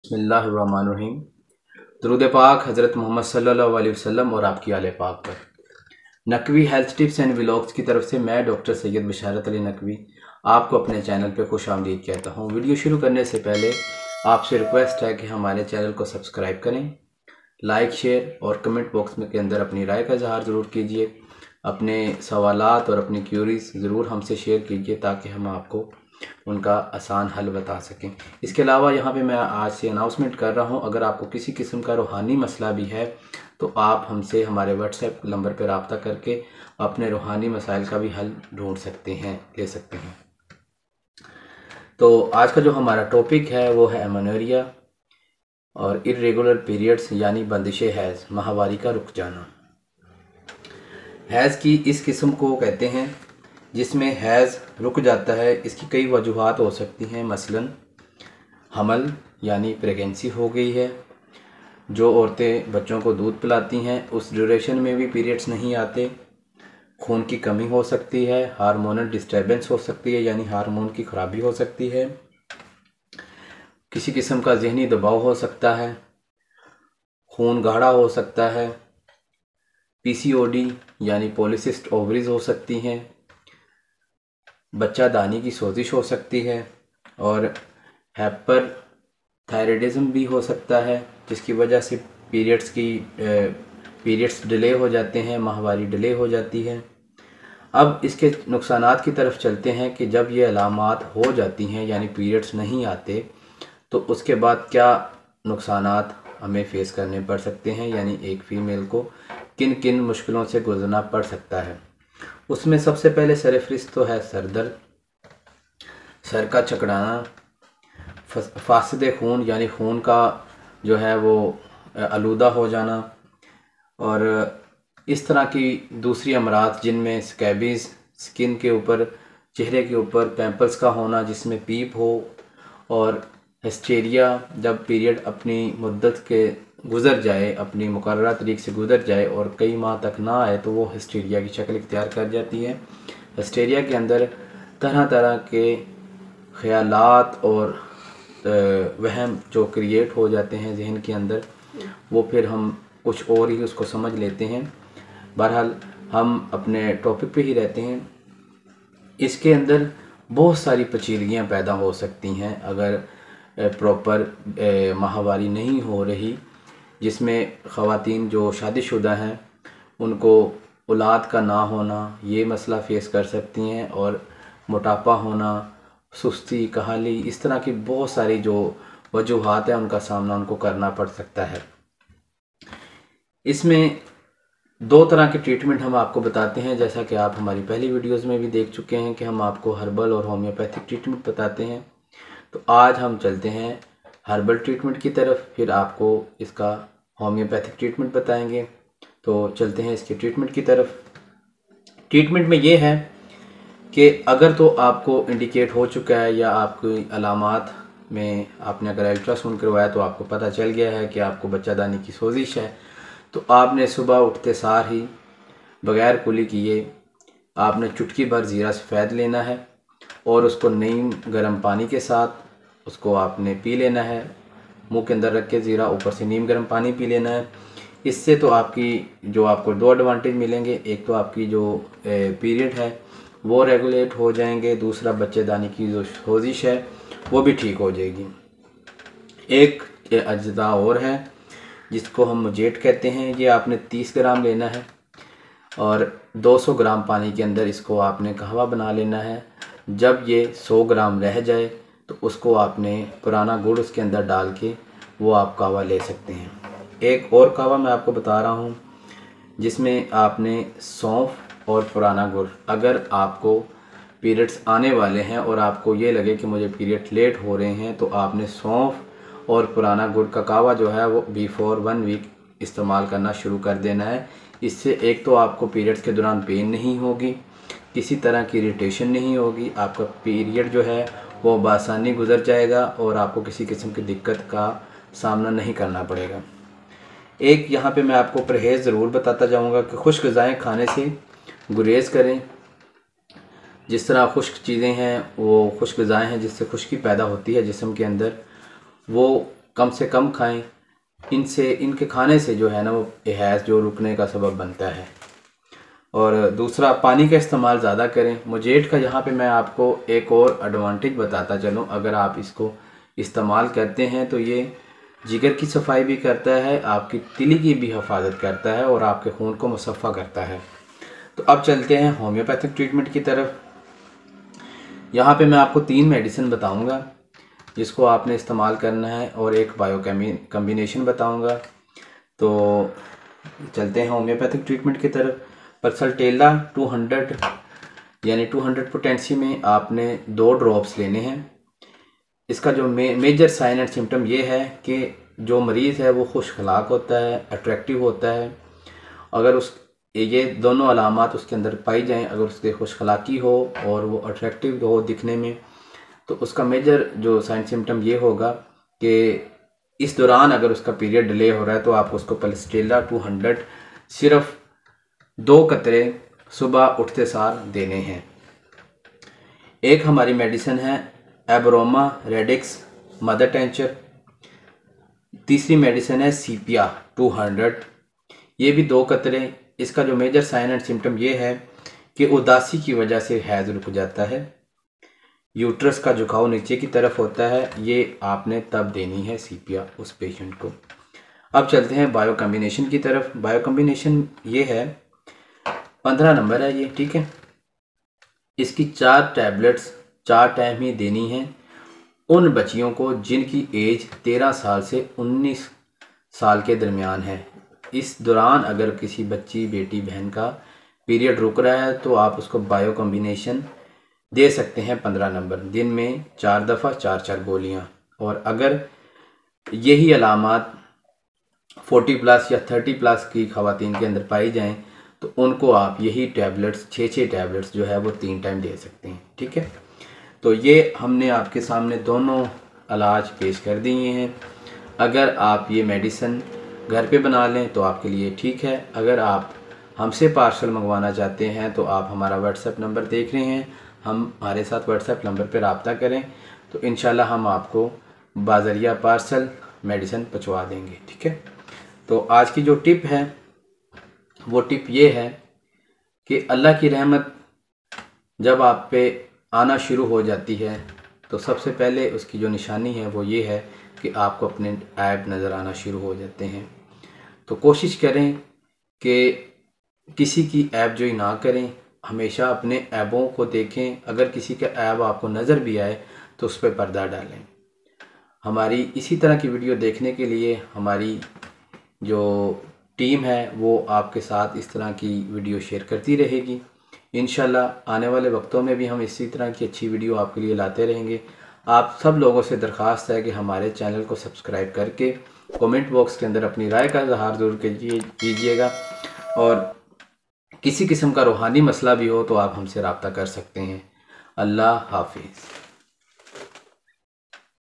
बिस्मिल्लाहिर्रहमानिर्रहीम। दुरूद पाक हज़रत मोहम्मद सल्लल्लाहु अलैहि वसल्लम और आपकी आले पाक पर। Naqvi health tips and vlogs की तरफ से मैं डॉक्टर सैयद बशारत अली नकवी आपको अपने चैनल पे खुशामदीद कहता हूँ। वीडियो शुरू करने से पहले आपसे रिक्वेस्ट है कि हमारे चैनल को सब्सक्राइब करें, लाइक शेयर और कमेंट बॉक्स में के अंदर अपनी राय का इजहार ज़रूर कीजिए। अपने सवालात और अपनी क्यूरीज ज़रूर हमसे शेयर कीजिए ताकि हम आपको उनका आसान हल बता सकें। इसके अलावा यहाँ पे मैं आज से अनाउंसमेंट कर रहा हूँ, अगर आपको किसी किस्म का रूहानी मसला भी है तो आप हमसे हमारे व्हाट्सएप नंबर पर रब्ता करके अपने रूहानी मसाइल का भी हल ढूंढ सकते हैं, ले सकते हैं। तो आज का जो हमारा टॉपिक है वो है एमेनोरिया और इर्रेगुलर पीरियड्स यानी बंदिश हैज़, माहवारी का रुक जाना। हैज़ की इस किस्म को कहते हैं जिसमें हैज़ रुक जाता है। इसकी कई वजूहात हो सकती हैं, मसलन हमल यानी प्रेगनेंसी हो गई है, जो औरतें बच्चों को दूध पिलाती हैं उस ड्यूरेशन में भी पीरियड्स नहीं आते, खून की कमी हो सकती है, हार्मोनल डिस्टर्बेंस हो सकती है यानी हार्मोन की खराबी हो सकती है, किसी किस्म का जहनी दबाव हो सकता है, खून गाढ़ा हो सकता है, पीसीओडी यानी पॉलीसिस्ट ओवरीज हो सकती हैं, बच्चा दानी की सोजिश हो सकती है और हाइपर थायराइडिज्म भी हो सकता है, जिसकी वजह से पीरियड्स डिले हो जाते हैं, माहवारी डिले हो जाती है। अब इसके नुकसानात की तरफ चलते हैं कि जब ये अलामात हो जाती हैं यानी पीरियड्स नहीं आते तो उसके बाद क्या नुकसानात हमें फेस करने पड़ सकते हैं, यानी एक फ़ीमेल को किन किन मुश्किलों से गुजरना पड़ सकता है। उसमें सबसे पहले सरफहरिस्त तो है सर दर्द, सर का चकराना, फासदे खून यानी खून का जो है वो आलूदा हो जाना, और इस तरह की दूसरी अमरात जिनमें स्कैबीज़, स्किन के ऊपर, चेहरे के ऊपर पिंपल्स का होना जिसमें पीप हो, और हिस्टीरिया जब पीरियड अपनी मुद्दत के गुज़र जाए, अपनी मुकर्ररा तारीख से गुज़र जाए और कई माह तक ना आए तो वो हिस्टीरिया की शक्ल इख्तियार कर जाती है। हिस्टीरिया के अंदर तरह तरह के ख़यालात और वहम जो क्रिएट हो जाते हैं जहन के अंदर, वो फिर हम कुछ और ही उसको समझ लेते हैं। बहरहाल हम अपने टॉपिक पे ही रहते हैं। इसके अंदर बहुत सारी पेचीदगियाँ पैदा हो सकती हैं अगर प्रॉपर माहवारी नहीं हो रही, जिसमें ख़वातीन जो शादीशुदा हैं उनको औलाद का ना होना ये मसला फ़ेस कर सकती हैं, और मोटापा होना, सुस्ती, कहाली, इस तरह की बहुत सारी जो वजूहात हैं उनका सामना उनको करना पड़ सकता है। इसमें दो तरह के ट्रीटमेंट हम आपको बताते हैं, जैसा कि आप हमारी पहली वीडियोस में भी देख चुके हैं कि हम आपको हर्बल और होम्योपैथिक ट्रीटमेंट बताते हैं। तो आज हम चलते हैं हर्बल ट्रीटमेंट की तरफ, फिर आपको इसका होम्योपैथिक ट्रीटमेंट बताएंगे। तो चलते हैं इसके ट्रीटमेंट की तरफ। ट्रीटमेंट में ये है कि अगर तो आपको इंडिकेट हो चुका है या आपकी अलामात में आपने अगर अल्ट्रासाउंड करवाया तो आपको पता चल गया है कि आपको बच्चादानी की सोजिश है, तो आपने सुबह उठते सार ही बग़ैर कुली किए आपने चुटकी भर ज़ीरा सफ़ेद लेना है और उसको नीम गर्म पानी के साथ उसको आपने पी लेना है। मुंह के अंदर रख के ज़ीरा, ऊपर से नीम गर्म पानी पी लेना है। इससे तो आपको दो एडवांटेज मिलेंगे। एक तो आपकी जो पीरियड है वो रेगुलेट हो जाएंगे, दूसरा बच्चेदानी की जो सोजिश है वो भी ठीक हो जाएगी। एक अज्जा और है जिसको हम मुजेट कहते हैं, ये आपने 30 ग्राम लेना है और 200 ग्राम पानी के अंदर इसको आपने कहवा बना लेना है। जब ये 100 ग्राम रह जाए तो उसको आपने पुराना गुड़ उसके अंदर डाल के वो आप कहवा ले सकते हैं। एक और कहवा मैं आपको बता रहा हूँ जिसमें आपने सौंफ और पुराना गुड़, अगर आपको पीरियड्स आने वाले हैं और आपको ये लगे कि मुझे पीरियड लेट हो रहे हैं तो आपने सौंफ और पुराना गुड़ का कहवा जो है वो बिफोर 1 वीक इस्तेमाल करना शुरू कर देना है। इससे एक तो आपको पीरियड्स के दौरान पेन नहीं होगी, किसी तरह की इरिटेशन नहीं होगी, आपका पीरियड जो है वो बआसानी गुजर जाएगा और आपको किसी किस्म की दिक्कत का सामना नहीं करना पड़ेगा। एक यहाँ पे मैं आपको परहेज़ ज़रूर बताता जाऊँगा कि खुश्क ग़िज़ाएँ खाने से गुरेज़ करें। जिस तरह खुश्क चीज़ें हैं वो खुश्क ग़िज़ाएँ हैं जिससे खुश्की पैदा होती है जिस्म के अंदर, वो कम से कम खाएं। इनके खाने से जो है ना वो हैज़ जो रुकने का सबब बनता है। और दूसरा, पानी का इस्तेमाल ज़्यादा करें। मुजेट का यहाँ पे मैं आपको एक और एडवांटेज बताता चलूँ, अगर आप इसको इस्तेमाल करते हैं तो ये जिगर की सफाई भी करता है, आपकी तिली की भी हिफाजत करता है और आपके खून को मुसफ़ा करता है। तो अब चलते हैं होम्योपैथिक ट्रीटमेंट की तरफ। यहाँ पे मैं आपको 3 मेडिसिन बताऊँगा जिसको आपने इस्तेमाल करना है और एक बायो कम्बिनेशन बताऊँगा। तो चलते हैं होम्योपैथिक ट्रीटमेंट की तरफ। पल्सटेला 200 यानी 200 पोटेंसी में आपने 2 ड्रॉप्स लेने हैं। इसका जो मेजर साइन एंड सिम्टम ये है कि जो मरीज़ है वो खुश अखलाक होता है, अट्रैक्टिव होता है। अगर ये दोनों अलामात उसके अंदर पाई जाएं, अगर उसके खुश अखलाकी हो और वो अट्रैक्टिव हो दिखने में, तो उसका मेजर जो साइन सिम्टम ये होगा कि इस दौरान अगर उसका पीरियड डिले हो रहा है तो आप उसको पल्सटेला 200 सिर्फ 2 कतरे सुबह उठते सार देने हैं। एक हमारी मेडिसिन है एब्रोमा रेडिक्स मदर टेंचर। तीसरी मेडिसिन है सीपिया 200, ये भी 2 कतरे। इसका जो मेजर साइन एंड सिम्टम ये है कि उदासी की वजह से हैज़ रुक जाता है, यूट्रस का झुकाव नीचे की तरफ होता है, ये आपने तब देनी है सीपिया उस पेशेंट को। अब चलते हैं बायो कम्बिनेशन की तरफ। बायो कम्बिनेशन ये है 15 नंबर है ये, ठीक है। इसकी 4 टैबलेट्स 4 टाइम ही देनी है उन बच्चियों को जिनकी एज 13 साल से 19 साल के दरमियान है। इस दौरान अगर किसी बच्ची बेटी बहन का पीरियड रुक रहा है तो आप उसको बायो कम्बिनेशन दे सकते हैं 15 नंबर, दिन में 4 दफ़ा 4-4 गोलियां। और अगर यही अलामात 40 प्लस या 30 प्लस की ख़वातीन के अंदर पाई जाएं तो उनको आप यही टैबलेट्स 6-6 टैबलेट्स जो है वो 3 टाइम दे सकते हैं, ठीक है। तो ये हमने आपके सामने दोनों इलाज पेश कर दिए हैं। अगर आप ये मेडिसिन घर पे बना लें तो आपके लिए ठीक है। अगर आप हमसे पार्सल मंगवाना चाहते हैं तो आप हमारा व्हाट्सएप नंबर देख रहे हैं, हमारे साथ व्हाट्सएप नंबर पर रब्ता करें तो इंशाल्लाह हम आपको बाज़रिया पार्सल मेडिसिन पहुँचवा देंगे, ठीक है। तो आज की जो टिप है वो टिप ये है कि अल्लाह की रहमत जब आप पे आना शुरू हो जाती है तो सबसे पहले उसकी जो निशानी है वो ये है कि आपको अपने ऐब नज़र आना शुरू हो जाते हैं। तो कोशिश करें कि किसी की ऐब जोई ना करें, हमेशा अपने ऐबों को देखें। अगर किसी का ऐब आपको नज़र भी आए तो उस पर पर्दा डालें। हमारी इसी तरह की वीडियो देखने के लिए हमारी जो टीम है वो आपके साथ इस तरह की वीडियो शेयर करती रहेगी। इंशाल्लाह आने वाले वक्तों में भी हम इसी तरह की अच्छी वीडियो आपके लिए लाते रहेंगे। आप सब लोगों से दरख्वास्त है कि हमारे चैनल को सब्सक्राइब करके कमेंट बॉक्स के अंदर अपनी राय का इज़हार ज़रूर कीजिएगा। और किसी किस्म का रूहानी मसला भी हो तो आप हमसे रब्ता कर सकते हैं। अल्लाह हाफिज़।